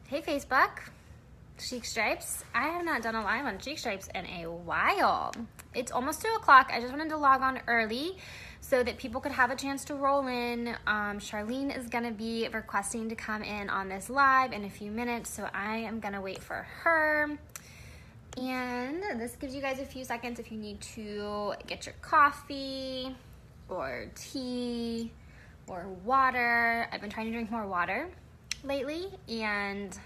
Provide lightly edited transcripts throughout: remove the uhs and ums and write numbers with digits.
Hey Facebook, Chic Stripes. I have not done a live on Chic Stripes in a while. It's almost 2 o'clock. I just wanted to log on early so that people could have a chance to roll in. Charlene is going to be requesting to come in on this live in a few minutes, so I am going to wait for her. And this gives you guys a few seconds if you need to get your coffee or tea or water. I've been trying to drink more water lately, and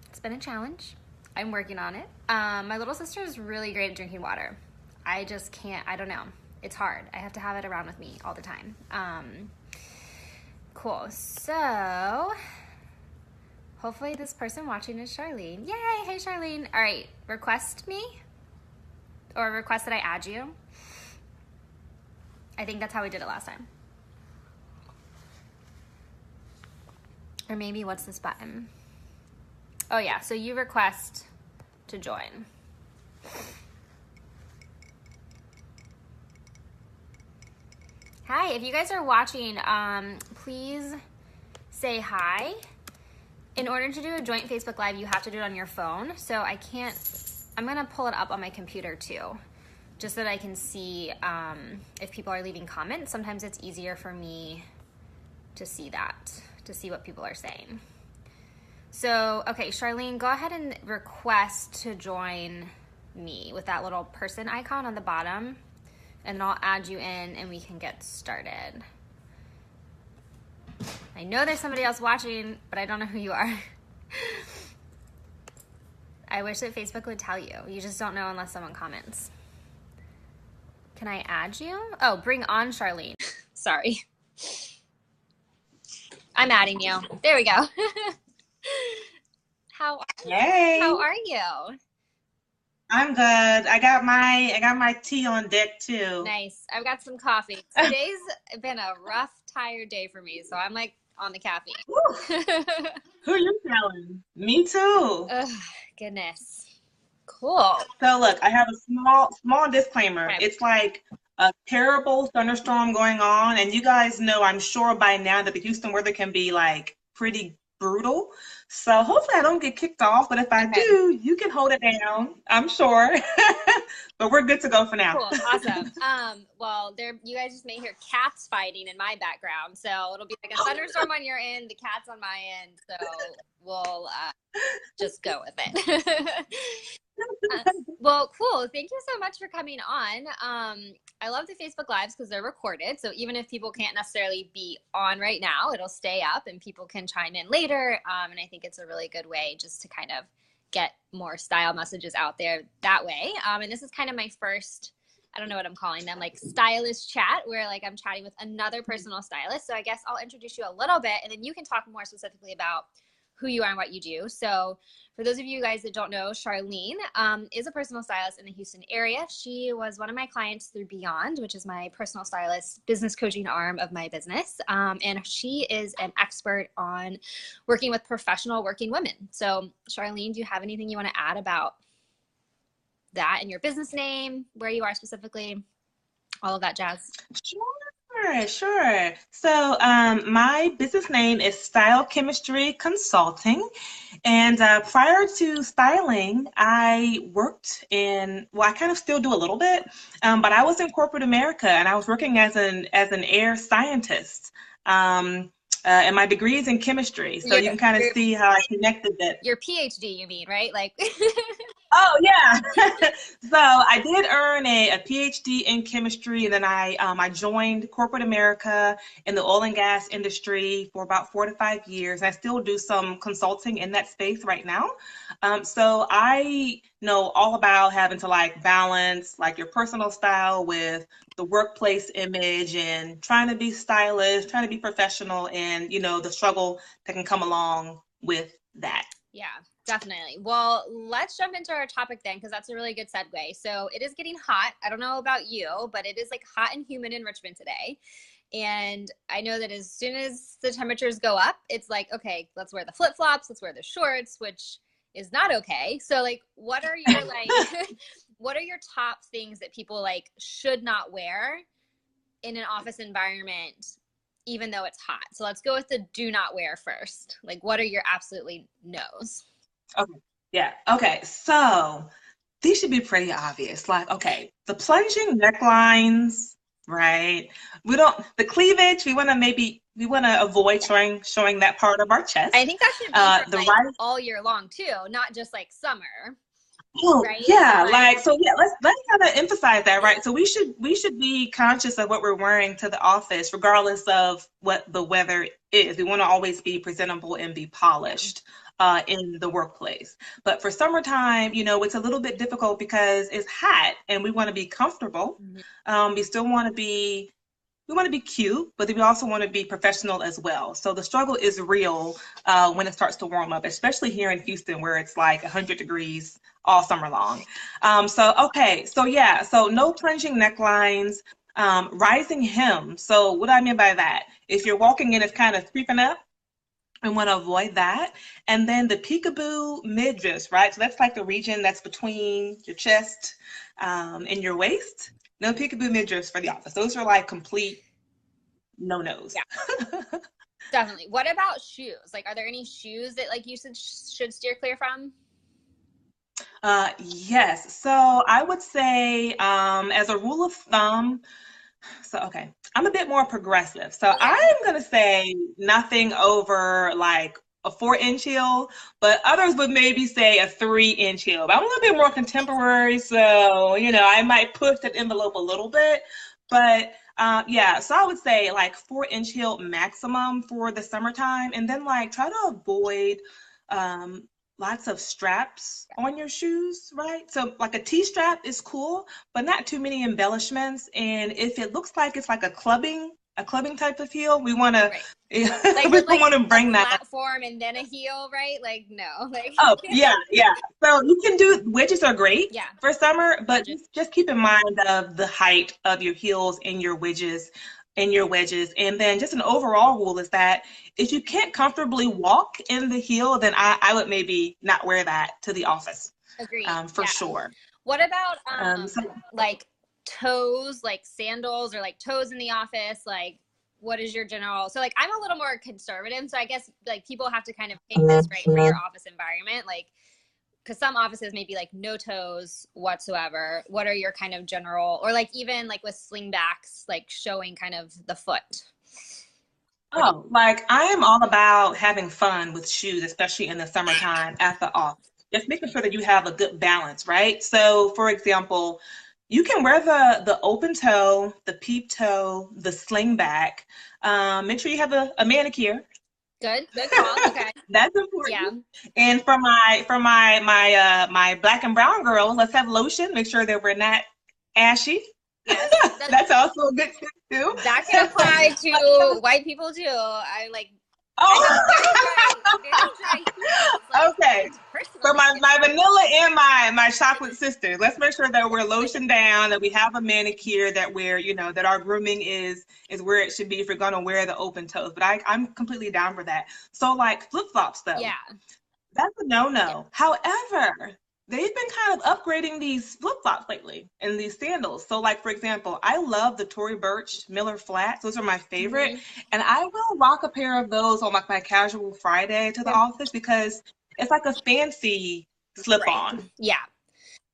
it's been a challenge. I'm working on it. My little sister is really great at drinking water. I just can't, I don't know. It's hard. I have to have it around with me all the time. Cool. So hopefully this person watching is Charlene. Yay! Hey Charlene. All right, request me or request that I add you. I think that's how we did it last time. Or maybe what's this button? Oh yeah, so you request to join. Hi, if you guys are watching, please say hi. In order to do a joint Facebook Live, you have to do it on your phone. So I can't, I'm gonna pull it up on my computer too, just so that I can see if people are leaving comments. Sometimes it's easier for me to see that, to see what people are saying. So, okay, Charlene, go ahead and request to join me with that little person icon on the bottom, and then I'll add you in and we can get started. I know there's somebody else watching, but I don't know who you are. I wish that Facebook would tell you. You just don't know unless someone comments. Can I add you? Oh, bring on Charlene. Sorry. I'm adding you. There we go. How are you? I'm good. I got my tea on deck too. Nice. I've got some coffee. Today's been a rough, tired day for me, so I'm like on the caffeine. Who are you telling? Me too. Ugh, goodness. Cool. So look, I have a small disclaimer. Okay. It's like a terrible thunderstorm going on, and you guys know, I'm sure by now, that the Houston weather can be like pretty brutal. So hopefully I don't get kicked off, but if I do, you can hold it down, I'm sure. But we're good to go for now. Cool, awesome. Well, you guys just may hear cats fighting in my background, so it'll be like a thunderstorm on your end, the cats on my end, so we'll just go with it. Well, cool. Thank you so much for coming on. I love the Facebook Lives because they're recorded, so even if people can't necessarily be on right now, it'll stay up and people can chime in later, and I think it's a really good way just to kind of get more style messages out there that way. And this is kind of my first, I don't know what I'm calling them, like Stylist Chat, where like I'm chatting with another personal stylist. So I guess I'll introduce you a little bit, and then you can talk more specifically about who you are and what you do. So for those of you guys that don't know, Charlene is a personal stylist in the Houston area. She was one of my clients through Beyond, which is my personal stylist business coaching arm of my business. And she is an expert on working with professional working women. So Charlene, do you have anything you want to add about that and your business name, where you are specifically, all of that jazz? Sure. So my business name is Style Chemistry Consulting. And prior to styling, I worked I kind of still do a little bit, but I was in corporate America, and I was working as an air scientist. And my degree is in chemistry, so you can kind of see how I connected that. Your PhD, you mean, right? Like. Oh yeah. So I did earn a PhD in chemistry, and then I joined corporate America in the oil and gas industry for about 4 to 5 years. I still do some consulting in that space right now. So I know all about having to like balance like your personal style with the workplace image, and trying to be stylish, trying to be professional, and the struggle that can come along with that. Yeah, definitely. Well, let's jump into our topic then, because that's a really good segue. So it is getting hot. I don't know about you, but it is like hot and humid in Richmond today. And I know that as soon as the temperatures go up, it's like, okay, let's wear the flip-flops, let's wear the shorts, which is not okay. So like, what are your what are your top things that people like should not wear in an office environment even though it's hot. So let's go with the do not wear first. Like, what are your absolutely no's? Okay. Yeah. Okay. So these should be pretty obvious. Like, okay, the plunging necklines, right? The cleavage, we want to avoid showing that part of our chest. I think that should be for, like, all year long too, not just like summer. Oh, right? yeah, let's kind of emphasize that, right? So we should be conscious of what we're wearing to the office, regardless of what the weather is. We want to always be presentable and be polished in the workplace. But for summertime, it's a little bit difficult because it's hot and we want to be comfortable. We still want to be cute, but we also want to be professional as well. So the struggle is real when it starts to warm up, especially here in Houston where it's like 100 degrees all summer long. So no plunging necklines, rising hem. So what do I mean by that? If you're walking in, it's kind of creeping up. I want to avoid that. And then the peekaboo midriffs, right? So that's like the region that's between your chest and your waist. No peekaboo midriffs for the office. Those are like complete no-nos. Yeah. Definitely. What about shoes? Like, are there any shoes that like you should steer clear from? Yes. So I would say as a rule of thumb, I'm a bit more progressive. So I'm going to say nothing over like a 4-inch heel, but others would maybe say a 3-inch heel. But I'm a little bit more contemporary, so I might push that envelope a little bit. But so I would say like 4-inch heel maximum for the summertime, and then like try to avoid lots of straps on your shoes, right? So like a T-strap is cool, but not too many embellishments. And if it looks like it's like a clubbing type of heel, we want to want to bring that platform and then a heel, right? Like, no. Like, oh yeah. So you can do wedges are great for summer, but just keep in mind of the height of your heels and your wedges. And then just an overall rule is that if you can't comfortably walk in the heel, then I would maybe not wear that to the office. Agreed. For sure. What about like toes, like sandals or like toes in the office? Like, what is your general? So like, I'm a little more conservative, so I guess like people have to kind of pick this right for your office environment. Like, because some offices may be like no toes whatsoever. What are your kind of general, or like even like with slingbacks, like showing kind of the foot? Oh, like I am all about having fun with shoes, especially in the summertime at the office. Just making sure that you have a good balance, right? So for example, you can wear the open toe, the peep toe, the slingback. Make sure you have a manicure. Good call. Okay. That's important. Yeah. And for my black and brown girls, let's have lotion. Make sure that we're not ashy. Yes, that's also a good tip too. That can apply to white people too. I'm like, okay. So my vanilla and my chocolate sisters, let's make sure that we're lotioned down, that we have a manicure, that we're, that our grooming is where it should be if we're going to wear the open toes. But I'm completely down for that. So like flip-flops though. Yeah. That's a no-no. Yeah. However, they've been kind of upgrading these flip-flops lately and these sandals. So like, for example, I love the Tory Burch Miller flats. Those are my favorite. Mm-hmm. And I will rock a pair of those on like my casual Friday to the office because it's like a fancy slip-on. Right. Yeah.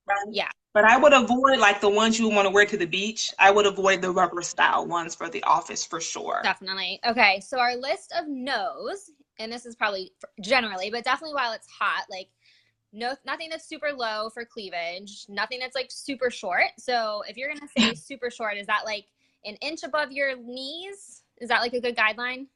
Right? Yeah. But I would avoid like the ones you want to wear to the beach. I would avoid the rubber style ones for the office for sure. Definitely. Okay. So our list of no's, and this is probably generally, but definitely while it's hot, like, no, nothing that's super low for cleavage, nothing that's like super short. So if you're going to say super short, is that like an inch above your knees? Is that like a good guideline?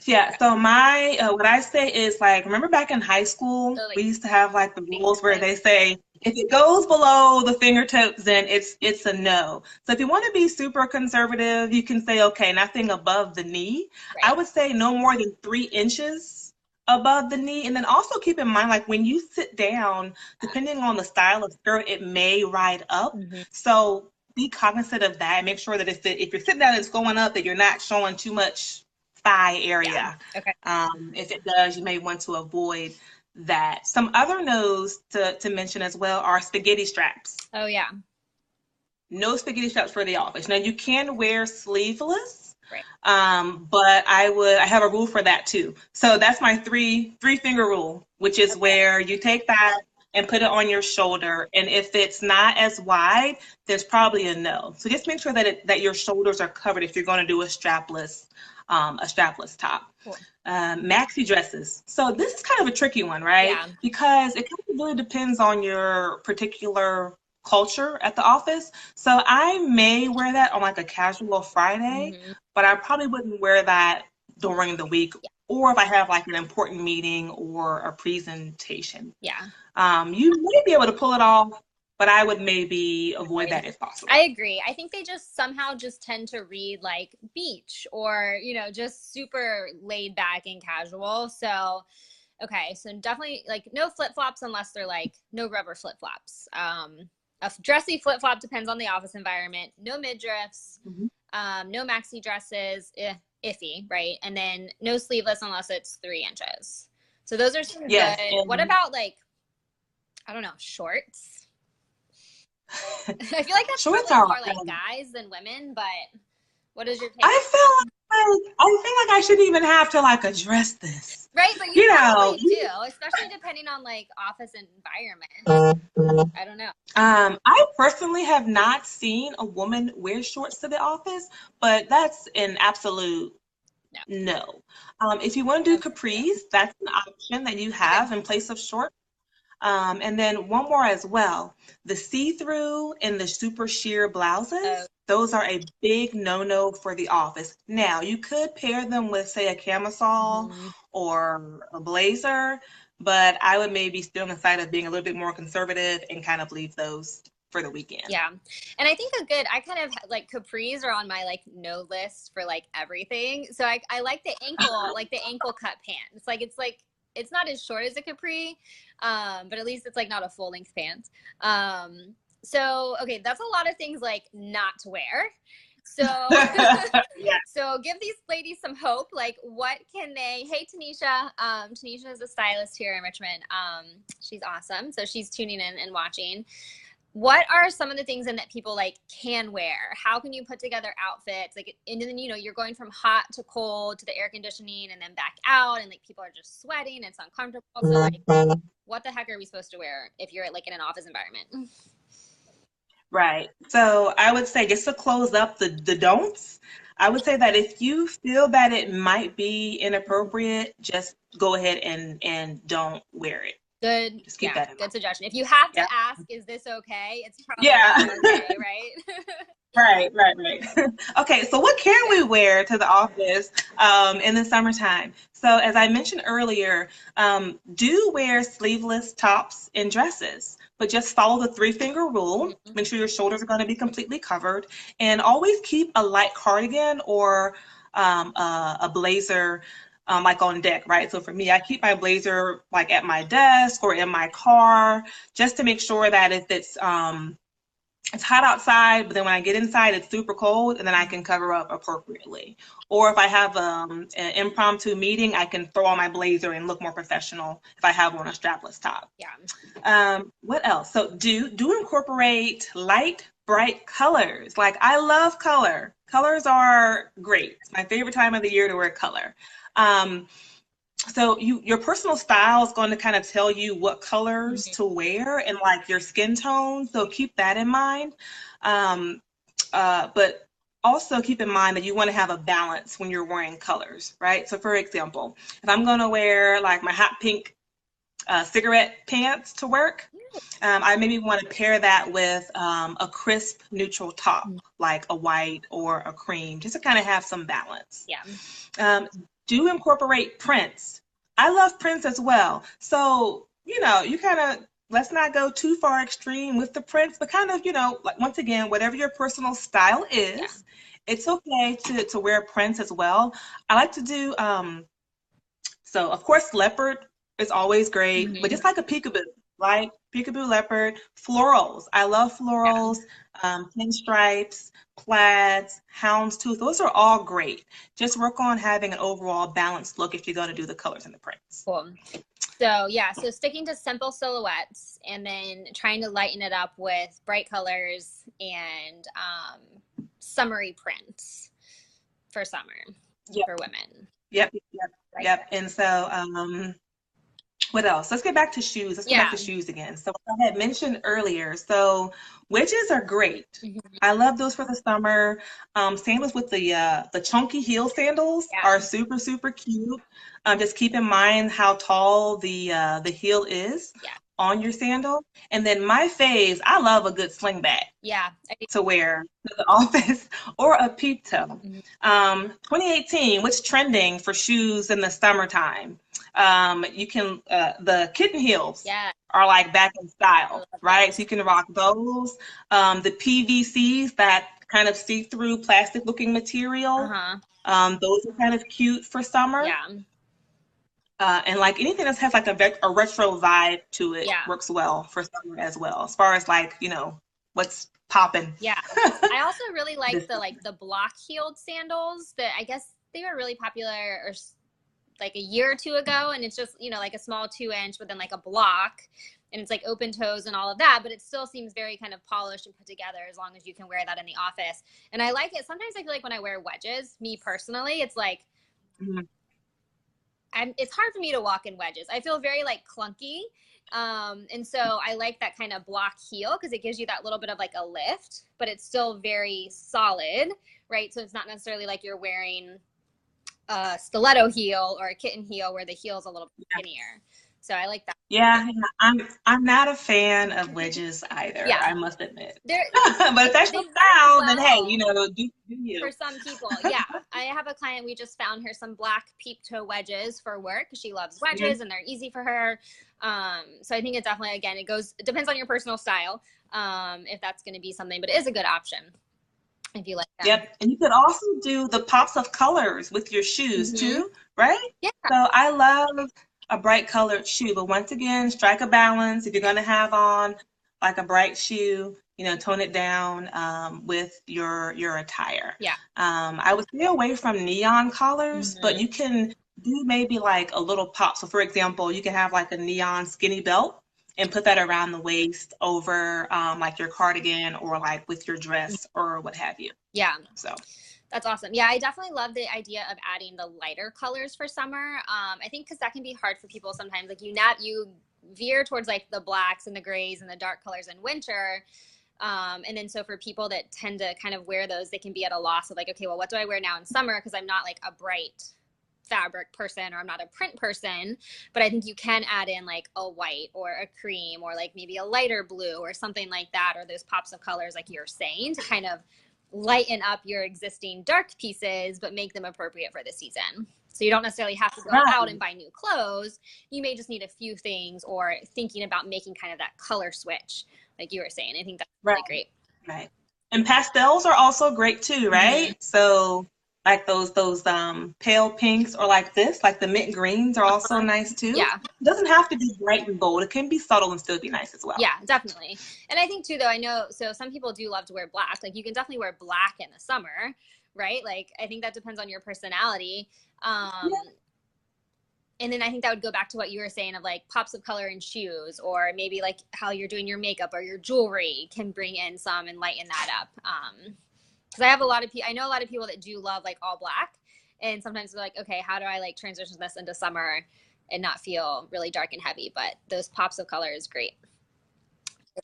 Yeah. So my, what I say is like, remember back in high school, so like, we used to have like the rules where they say, if it goes below the fingertips, then it's a no. So if you want to be super conservative, you can say, okay, nothing above the knee. Right. I would say no more than 3 inches above the knee. And then also keep in mind, like when you sit down, depending on the style of skirt, it may ride up. Mm-hmm. So be cognizant of that. Make sure that if you're sitting down and it's going up, that you're not showing too much thigh area. Yeah. Okay. If it does, you may want to avoid that. Some other no's to mention as well are spaghetti straps. Oh yeah. No spaghetti straps for the office. Now you can wear sleeveless, Right. But I have a rule for that too. So that's my three finger rule, which is where you take that and put it on your shoulder. And if it's not as wide, there's probably a no. So just make sure that your shoulders are covered if you're going to do a strapless top. Cool. Maxi dresses. So this is kind of a tricky one, right? Yeah. Because it kind of really depends on your particular culture at the office. So I may wear that on like a casual Friday, but I probably wouldn't wear that during the week or if I have like an important meeting or a presentation. Yeah. You may be able to pull it off, but I would maybe avoid that if possible. I agree. I think they just somehow just tend to read like beach or, you know, just super laid back and casual. So, okay. So definitely like no flip-flops unless they're like no rubber flip-flops. A dressy flip-flop depends on the office environment. No midriffs, no maxi dresses, iffy, right? And then no sleeveless unless it's 3 inches. So those are some good. What about like, I don't know, shorts? I feel like that's shorts are more like guys than women, but what is your take? I feel like I shouldn't even have to like address this. Right, but you probably do, especially depending on like office environment. I don't know. I personally have not seen a woman wear shorts to the office, but that's an absolute no. If you want to do capris, that's an option that you have in place of shorts. And then one more as well, the see-through and the super sheer blouses, those are a big no-no for the office. Now, you could pair them with, say, a camisole or a blazer, but I would maybe still on the side of being a little bit more conservative and kind of leave those for the weekend. Yeah. And I think I kind of like capris are on my like no list for like everything. So I like the ankle, like the ankle cut pants. It's not as short as a capri, but at least it's like not a full length pant. So, okay, that's a lot of things like not to wear. So, so give these ladies some hope. Like what can they, hey, Tanisha, Tanisha is a stylist here in Richmond. She's awesome. So she's tuning in and watching. What are some of the things that people like can wear? How can you put together outfits? Like, and then, you know, you're going from hot to cold to the air conditioning and then back out and like people are just sweating. It's uncomfortable. So like, what the heck are we supposed to wear if you're like in an office environment? Right. So I would say just to close up the don'ts, I would say that if you feel that it might be inappropriate, just go ahead and don't wear it. Good. Just keep that in mind. Good suggestion. If you have to ask, is this okay? It's probably okay, right? Right. Okay, so what can we wear to the office in the summertime? So as I mentioned earlier, do wear sleeveless tops and dresses, but just follow the 3-finger rule. Make sure your shoulders are going to be completely covered, and always keep a light cardigan or a blazer like on deck, right? So for me, I keep my blazer like at my desk or in my car just to make sure that if it's hot outside, but then when I get inside, it's super cold, and then I can cover up appropriately. Or if I have an impromptu meeting, I can throw on my blazer and look more professional if I have on a strapless top. Yeah. What else? So do incorporate light, bright colors. Like I love color. Colors are great. It's my favorite time of the year to wear color. So your personal style is going to kind of tell you what colors to wear and like your skin tone. So keep that in mind. But also keep in mind that you want to have a balance when you're wearing colors, right? So for example, if I'm going to wear like my hot pink cigarette pants to work, I maybe want to pair that with a crisp neutral top, like a white or a cream, just to kind of have some balance. Yeah. Do incorporate prints. I love prints as well. So, you know, you kind of, let's not go too far extreme with the prints, but kind of, you know, like once again, whatever your personal style is, it's okay to wear prints as well. I like to do, so of course, leopard is always great, but just like a peekaboo, right? Peekaboo leopard, florals. I love florals, pinstripes, plaids, houndstooth. Those are all great. Just work on having an overall balanced look if you're going to do the colors and the prints. Cool. So yeah, so sticking to simple silhouettes and then trying to lighten it up with bright colors and summery prints for summer for women. Yep. Right. Yep. And so, what else? Let's get back to shoes. Let's get back to shoes again. So I had mentioned earlier, so wedges are great. I love those for the summer. Sandals with the chunky heel sandals are super, super cute. Just keep in mind how tall the heel is on your sandal. And then my fave, I love a good slingback. Yeah. To wear to the office, or a peep toe. 2018, what's trending for shoes in the summertime? You can the kitten heels are like back in style, right? So you can rock those. The PVCs, that kind of see-through plastic looking material, those are kind of cute for summer. And like anything that has like a retro vibe to it works well for summer as well, as far as like, you know, what's popping. I also really like the block heeled sandals that I guess they were really popular or like a year or two ago, and it's just, you know, like a small 2-inch but then like a block, and it's like open toes and all of that, but it still seems very kind of polished and put together as long as you can wear that in the office. And I like it. Sometimes I feel like when I wear wedges, me personally, it's like it's hard for me to walk in wedges. I feel very like clunky. And so I like that kind of block heel because it gives you that little bit of like a lift, but it's still very solid, right? So it's not necessarily like you're wearing a stiletto heel or a kitten heel where the heel's a little bit skinnier. So I like that. I'm not a fan of wedges either. I must admit. But if that's your style, then hey, you know, do you. For some people, I have a client. We just found her some black peep toe wedges for work because she loves wedges and they're easy for her. So I think it definitely, again, it depends on your personal style, if that's going to be something, but it is a good option if you like that. And you could also do the pops of colors with your shoes too, right? So I love a bright colored shoe, but once again, strike a balance. If you're going to have on like a bright shoe, you know, tone it down with your attire. I would stay away from neon colors, but you can do maybe like a little pop. So for example, you can have like a neon skinny belt and put that around the waist over like your cardigan or like with your dress or what have you. So that's awesome. I definitely love the idea of adding the lighter colors for summer. I think because that can be hard for people sometimes. Like you veer towards like the blacks and the grays and the dark colors in winter. And then so for people that tend to kind of wear those, they can be at a loss of like, okay, well, what do I wear now in summer? Because I'm not like a bright fabric person or I'm not a print person. But I think you can add in like a white or a cream or like maybe a lighter blue or something like that, or those pops of colors like you're saying, to kind of lighten up your existing dark pieces but make them appropriate for the season. So you don't necessarily have to go out and buy new clothes. You may just need a few things, or thinking about making kind of that color switch like you were saying. I think that's really great. And pastels are also great too, right? So like those pale pinks, or like this, like the mint greens are also nice too. It doesn't have to be bright and bold. It can be subtle and still be nice as well. Definitely. And I think too, though, I know, so some people do love to wear black. Like you can definitely wear black in the summer, right? Like I think that depends on your personality. And then I think that would go back to what you were saying of like pops of color in shoes, or maybe like how you're doing your makeup or your jewelry can bring in some and lighten that up. Because I know a lot of people that do love like all black, and sometimes they're like, okay, how do I like transition this into summer and not feel really dark and heavy? But those pops of color is great.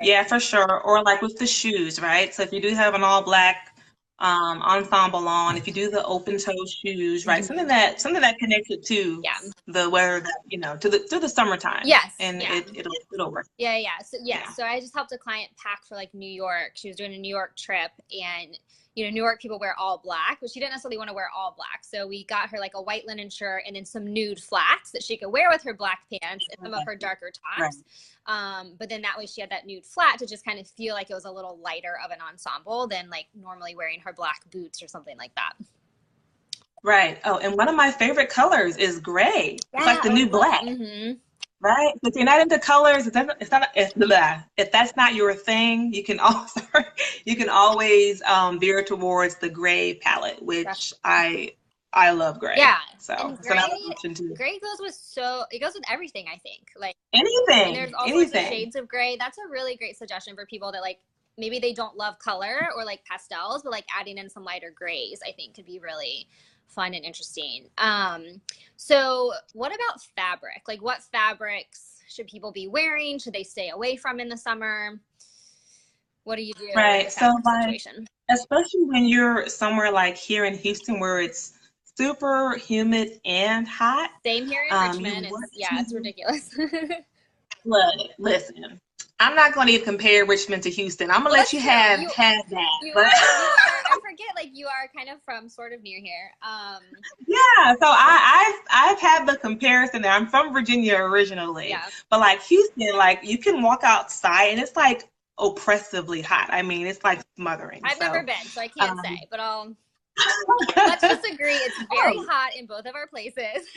Yeah, for sure. Or like with the shoes, right? So if you do have an all black ensemble on, if you do the open toe shoes, right? Something that connects it to the weather, that, you know, to the summertime. And it'll work. So I just helped a client pack for like New York. She was doing a New York trip, and you know, New York people wear all black, but she didn't necessarily want to wear all black. So we got her like a white linen shirt and then some nude flats that she could wear with her black pants and some of her darker tops. But then that way she had that nude flat to just kind of feel like it was a little lighter of an ensemble than like normally wearing her black boots or something like that. Right. Oh, and one of my favorite colors is gray. It's like the new black. Right? If you're not into colors, if that's not your thing, you can always veer towards the gray palette, which I love gray. So gray, that's an option too. Gray goes with everything, I think. Like anything. And there's all sorts of shades of gray. That's a really great suggestion for people that like maybe they don't love color or like pastels, but like adding in some lighter grays, I think could be really fun and interesting. So what about fabric? Like what fabrics should people be wearing? Should they stay away from in the summer? What do you do in Right. the So fabric like, situation? especially when you're somewhere like here in Houston where it's super humid and hot, Same here in you Richmond. want It's to ridiculous. look, listen. I'm not going to even compare Richmond to Houston. I'm gonna Well, let that's you true. have that. You But are, I forget, like you are kind of from sort of near here. yeah, so I've had the comparison there. I'm from Virginia originally, Yeah. but like Houston, like you can walk outside and it's like oppressively hot. I mean, it's like smothering. I've So, never been, so I can't say, but let's just agree it's very hot in both of our places.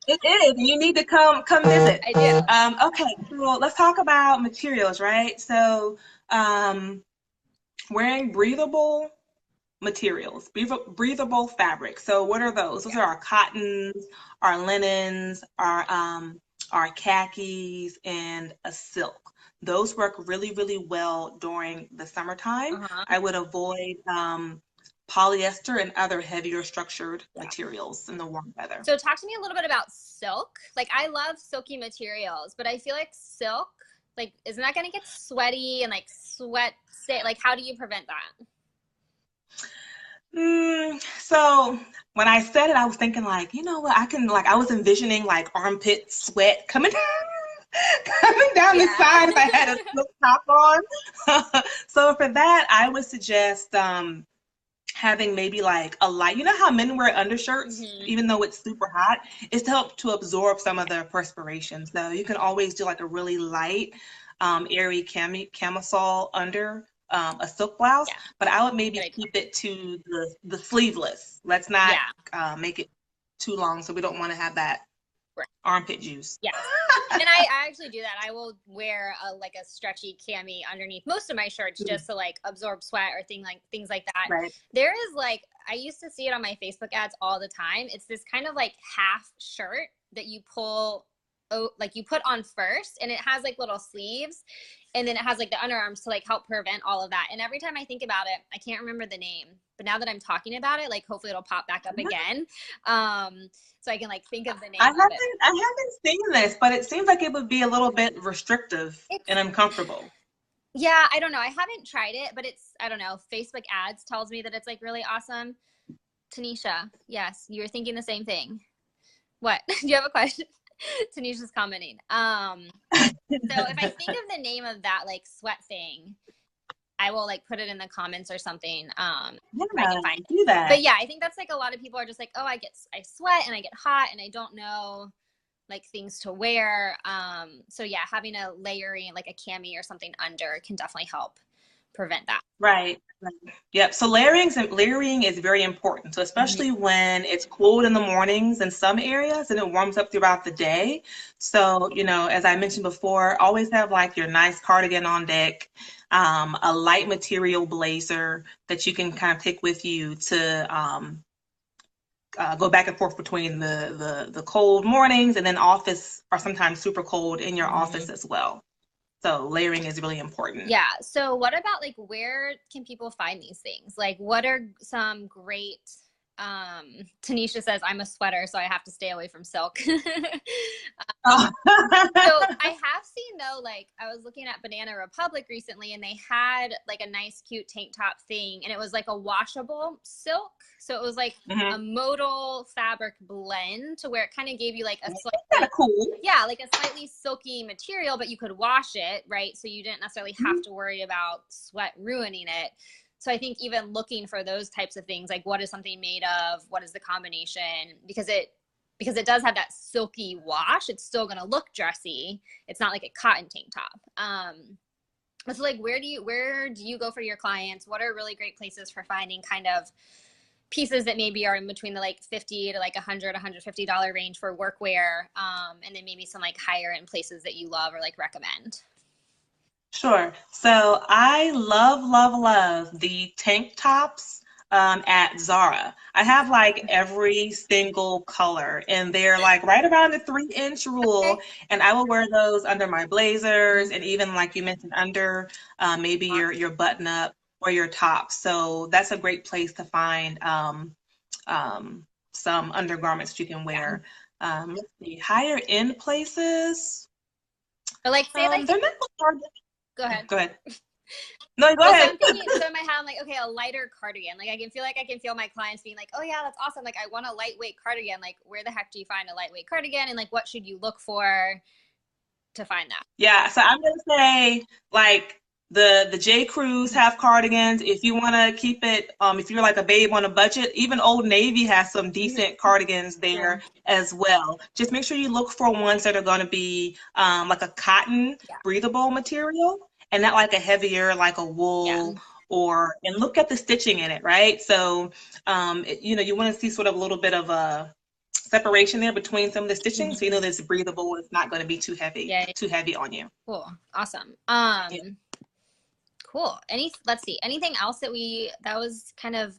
It is, and you need to come visit. I do. Okay, so let's talk about materials, right? So, wearing breathable materials, breathable fabric. So what are those? Those are our cottons, our linens, our khakis, and a silk. Those work really, really well during the summertime. I would avoid polyester and other heavier structured materials in the warm weather. So talk to me a little bit about silk. Like I love silky materials, but I feel like silk, like, isn't that going to get sweaty and like sweat stay? Like, how do you prevent that? So when I said it, I was thinking like, you know what, I was envisioning like armpit sweat coming down the side if I had a silk top on. So for that, I would suggest having maybe like a light, you know how men wear undershirts, even though it's super hot, is to help to absorb some of the perspiration. So you can always do like a really light, airy camisole under a silk blouse, but I would maybe keep it to the sleeveless. Let's not make it too long, so we don't want to have that armpit juice. Yeah. And I actually do that. I will wear like a stretchy cami underneath most of my shirts just to like absorb sweat or things like that. Right. There is like, I used to see it on my Facebook ads all the time. It's this kind of like half shirt that you pull, like you put on first, and it has like little sleeves, and then it has like the underarms to like help prevent all of that. And every time I think about it, I can't remember the name, but now that I'm talking about it, like hopefully it'll pop back up again. So I can like think of the name. I haven't seen this, but it seems like it would be a little bit restrictive and uncomfortable. Yeah, I don't know. I haven't tried it, but I don't know. Facebook ads tells me that it's like really awesome. Tanisha, yes, you were thinking the same thing. What? Do you have a question? Tanisha's commenting. So if I think of the name of that like sweat thing, I will like put it in the comments or something. I can find do that. But yeah, I think that's like a lot of people are just like, oh, I sweat and I get hot and I don't know like things to wear. So yeah, having a layering like a cami or something under can definitely help prevent that. Right. Yep. So layering is very important. So especially when it's cold in the mornings in some areas and it warms up throughout the day. So, you know, as I mentioned before, always have like your nice cardigan on deck, a light material blazer that you can kind of take with you to go back and forth between the cold mornings, and then office are sometimes super cold in your office as well. So layering is really important. Yeah. So what about like, where can people find these things? Like what are some great, Tanisha says, I'm a sweater, so I have to stay away from silk. So I have seen though, like I was looking at Banana Republic recently and they had like a nice cute tank top thing, and it was like a washable silk. So it was like a modal fabric blend to where it kind of gave you like a slightly, cool. Yeah, like a slightly silky material, but you could wash it, right? So you didn't necessarily have to worry about sweat ruining it. So I think even looking for those types of things, like what is something made of, what is the combination, because it does have that silky wash, it's still going to look dressy. It's not like a cotton tank top. So like, where do you go for your clients? What are really great places for finding kind of pieces that maybe are in between the like $50 to like $150 range for workwear, and then maybe some like higher end places that you love or like recommend? Sure. So I love the tank tops at Zara. I have like every single color, and they're like right around the 3-inch rule. And I will wear those under my blazers, and even like you mentioned, under maybe your button up or your top. So that's a great place to find some undergarments that you can wear. Let's see, higher end places. Or like say like they're not hard. Go ahead. Go ahead. No, go well, ahead. So I'm thinking, so in my head, I'm like, okay, a lighter cardigan. Like I can feel my clients being like, oh yeah, that's awesome. Like I want a lightweight cardigan. Like where the heck do you find a lightweight cardigan? And like what should you look for to find that? Yeah, so I'm gonna say like the J. Crews have cardigans. If you want to keep it, if you're like a babe on a budget, even Old Navy has some decent cardigans there as well. Just make sure you look for ones that are going to be like a cotton breathable material and not like a heavier, like a wool and look at the stitching in it, right? So, you want to see sort of a little bit of a separation there between some of the stitching, so you know that it's breathable. It's not going to be too heavy on you. Cool, awesome. Cool. Let's see. Anything else that was kind of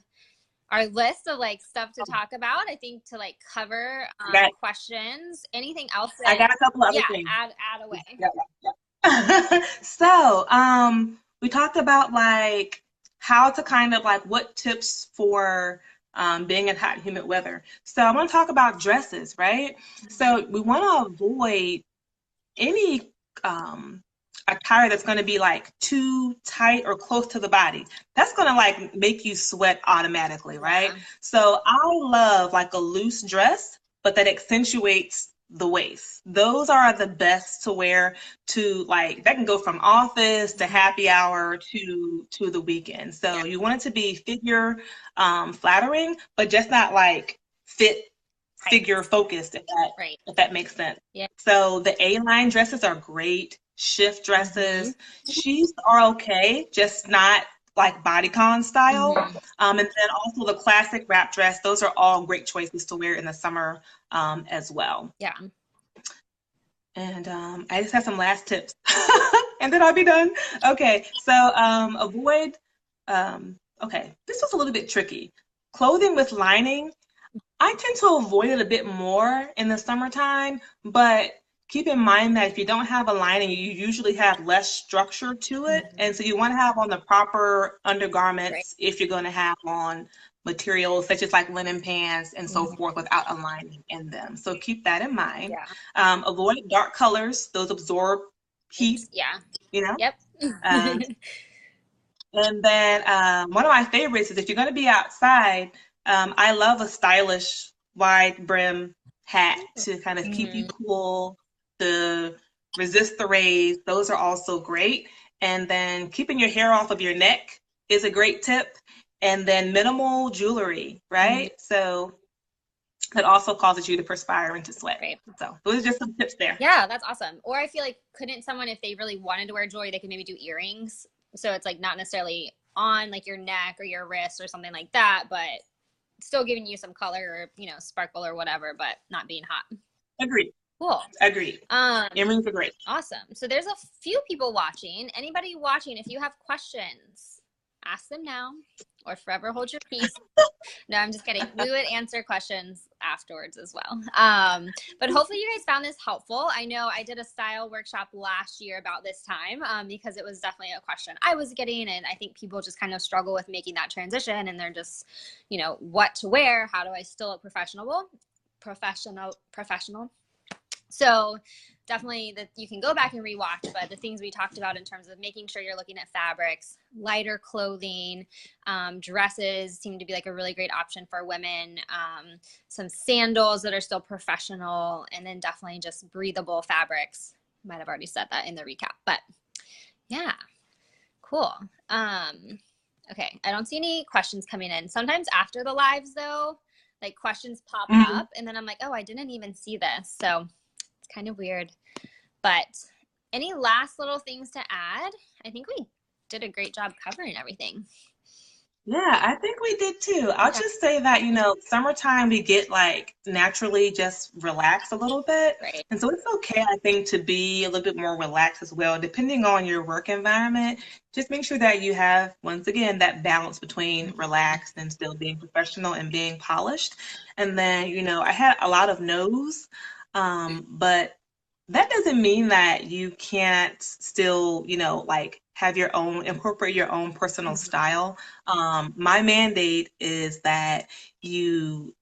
our list of like stuff to talk about? I think to like cover questions. Anything else? I got a couple other things. Add away. So, we talked about like how to kind of like what tips for being in hot and humid weather. So I want to talk about dresses, right? So we want to avoid any attire that's going to be like too tight or close to the body. That's going to like make you sweat automatically, right? So I love like a loose dress, but that accentuates the waist. Those are the best to wear to like, that can go from office to happy hour to the weekend. So you want it to be figure flattering, but just not like figure focused, if that makes sense. So the A-line dresses are great. Shift dresses, sheaths are okay, just not like bodycon style. And then also the classic wrap dress, those are all great choices to wear in the summer as well. And I just have some last tips and then I'll be done. Okay, so avoid, okay, this was a little bit tricky. Clothing with lining, I tend to avoid it a bit more in the summertime, but keep in mind that if you don't have a lining, you usually have less structure to it. And so you want to have on the proper undergarments if you're going to have on materials such as like linen pants and so forth without a lining in them. So keep that in mind. Avoid dark colors. Those absorb heat. And then one of my favorites is if you're going to be outside, I love a stylish wide brim hat to kind of keep you cool, to resist the rays. Those are also great. And then keeping your hair off of your neck is a great tip. And then minimal jewelry, right? So that also causes you to perspire and to sweat. So those are just some tips there. Yeah, that's awesome. Or I feel like couldn't someone, if they really wanted to wear jewelry, they could maybe do earrings. So it's like not necessarily on like your neck or your wrist or something like that, but still giving you some color or, sparkle or whatever, but not being hot. Agreed. Cool. Agreed. Earrings are great. Awesome. So there's a few people watching. Anybody watching, if you have questions, ask them now or forever hold your peace. No, I'm just kidding. We would answer questions afterwards as well. But hopefully you guys found this helpful. I know I did a style workshop last year about this time because it was definitely a question I was getting. And I think people just kind of struggle with making that transition and they're just, what to wear. How do I still look professional? So definitely that you can go back and rewatch, but the things we talked about in terms of making sure you're looking at fabrics, lighter clothing, dresses seem to be like a really great option for women, some sandals that are still professional, and then definitely just breathable fabrics. Might have already said that in the recap, but yeah, cool. Okay, I don't see any questions coming in. Sometimes after the lives though, like questions pop up and then I'm like, oh, I didn't even see this. So it's kind of weird, but any last little things to add? I think we did a great job covering everything. Yeah, I think we did too. I'll just say that, summertime we get like naturally just relax a little bit. And so it's okay, I think, to be a little bit more relaxed as well, depending on your work environment. Just make sure that you have, once again, that balance between relaxed and still being professional and being polished. And then, I had a lot of no's. But that doesn't mean that you can't still, like incorporate your own personal style. My mandate is that you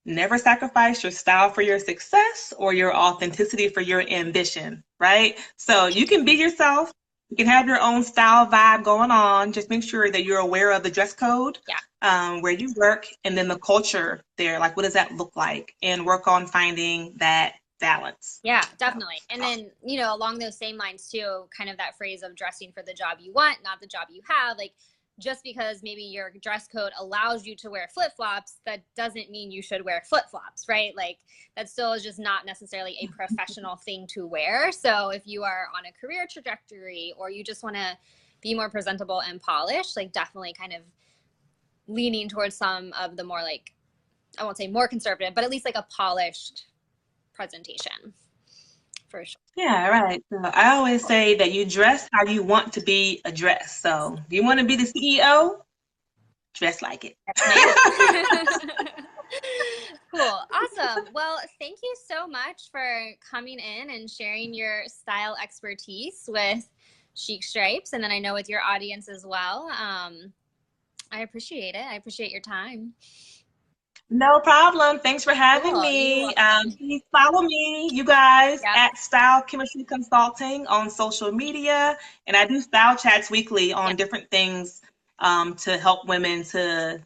never sacrifice your style for your success or your authenticity for your ambition, right? So you can be yourself. You can have your own style vibe going on. Just make sure that you're aware of the dress code, where you work, and then the culture there. Like, what does that look like? And work on finding that balance. Yeah, definitely. And then, you know, along those same lines too, kind of that phrase of dressing for the job you want, not the job you have. Like, just because maybe your dress code allows you to wear flip-flops, that doesn't mean you should wear flip-flops, right? Like, that still is just not necessarily a professional thing to wear. So if you are on a career trajectory or you just want to be more presentable and polished, like, definitely kind of leaning towards some of the more, like, I won't say more conservative, but at least like a polished presentation. For sure. Yeah, right. So I always say that you dress how you want to be addressed. So if you want to be the CEO, dress like it. Cool. Awesome. Well, thank you so much for coming in and sharing your style expertise with Chic Stripes. And then I know with your audience as well. I appreciate it. I appreciate your time. No problem. Thanks for having me. Please follow me, you guys, at Style Chemistry Consulting on social media. And I do style chats weekly on different things to help women to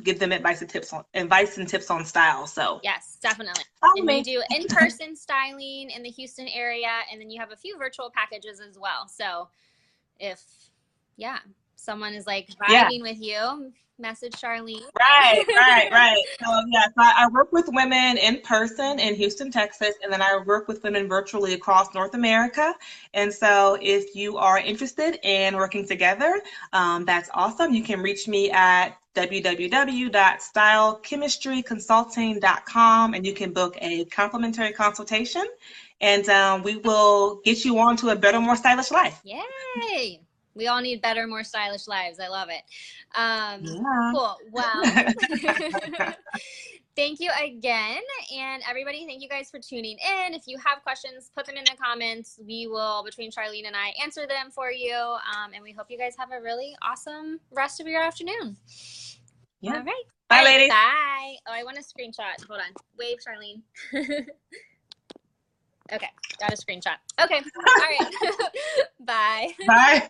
give them advice and tips on style. So yes, definitely. Follow and me. You do in-person styling in the Houston area, and then you have a few virtual packages as well. So if someone is like vibing with you, message Charlene. Right. So I work with women in person in Houston, Texas, and then I work with women virtually across North America. And so if you are interested in working together, that's awesome. You can reach me at www.stylechemistryconsulting.com, and you can book a complimentary consultation, and we will get you on to a better, more stylish life. Yay! We all need better, more stylish lives. I love it. Cool. Well, thank you again. And everybody, thank you guys for tuning in. If you have questions, put them in the comments. We will, between Charlene and I, answer them for you. And we hope you guys have a really awesome rest of your afternoon. Yeah. All right. Bye, ladies. Bye. Oh, I want a screenshot. Hold on. Wave, Charlene. Okay, got a screenshot. Okay, all right. Bye. Bye.